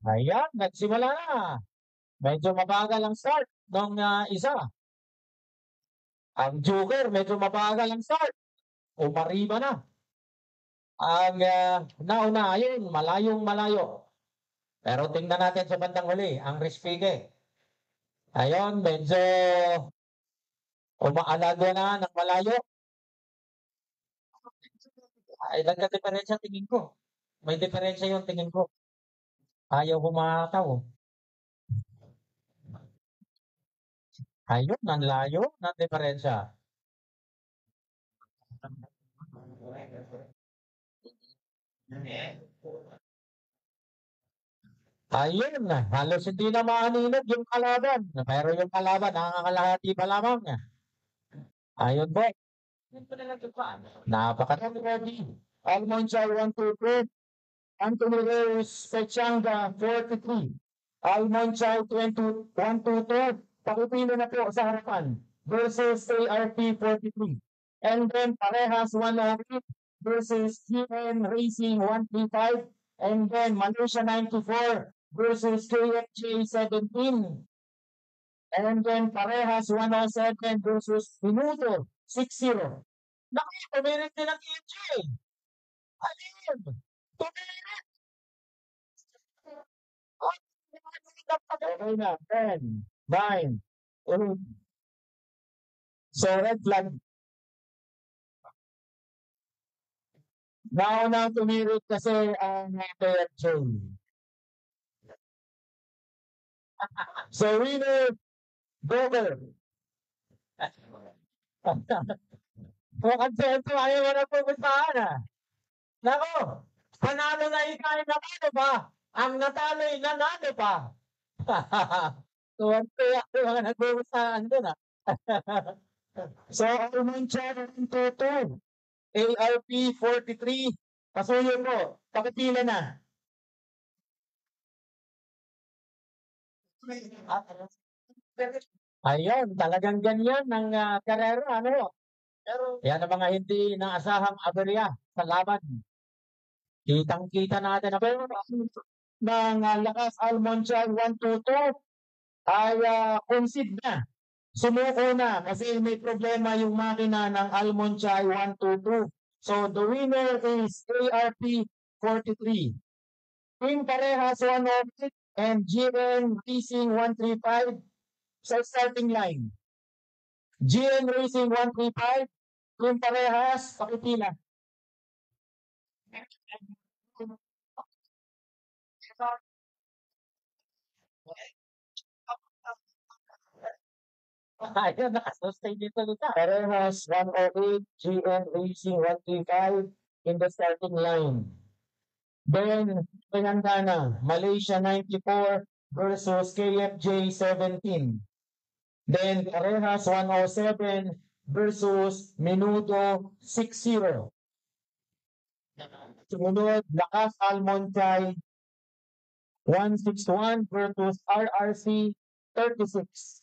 Ayan, nagsimula na. Medyo mabagal ang start nung isa. Ang Joker, medyo mabagal ang start. Umariba na. Ang nauna, ayun, malayong malayo. Pero tingnan natin sa bandang huli, ang Respige. Ayun, medyo umaalaga na ng malayo. Ay, nagka-diferensya tingin ko. May diferensya yung tingin ko. Ayaw humataw. Ayun, ang layo ng diferensya. Ayun, halos hindi na maaninag yung kalaban. Pero yung kalaban, nakakalahati pa lamang. Ayun po. Napakadami ready. Almonchal 122. Anthony Reyes Pechanga 43. Almonchal 122. Pakipino na po sa harapan. Versus ARP 43. And then Parejas 108 versus GN Racing 135. And then Malaysia 94 versus KFJ 17. And then Parejas 107 versus Minuto 60. Naku, tumirik din ang KFJ. Ayun. Tumirik. Okay na. 10, 9, 8. So red flag. Nauna tumirik kasi ang KFJ. So winner, Dover. Mukhang sento, ayaw mo na pupuntahan ah. Nako, panalo na ikay nanalo pa. Ang natalo'y nanalo pa. Tuwan-tuwa yung mga nagpupuntahan doon ah. So, Almanchar 122, ARP 43, pasuyo po, pakipila na. Ayun, talagang ganyan ng karera, ano? Yan ang mga hindi naasahang aberya sa laban. Kitang-kita natin na pero ng lakas Almonchal 122 ay concede na. Sumuko na kasi may problema yung makina ng Almonchal 122. So the winner is ARP 43. Team Parehas 108 and GN Racing 135 sa starting line. GN Racing 135, Team Parehas, pakipila. Ayun, nakasustain dito nito. Parehas 108, GN Racing 135 in the starting line. Then, Pinangana, Malaysia 94 versus KFJ 17. Then, Parehas 107 versus Minuto 60. Sumunod, Lakas Almoncay 161 versus RRC 36.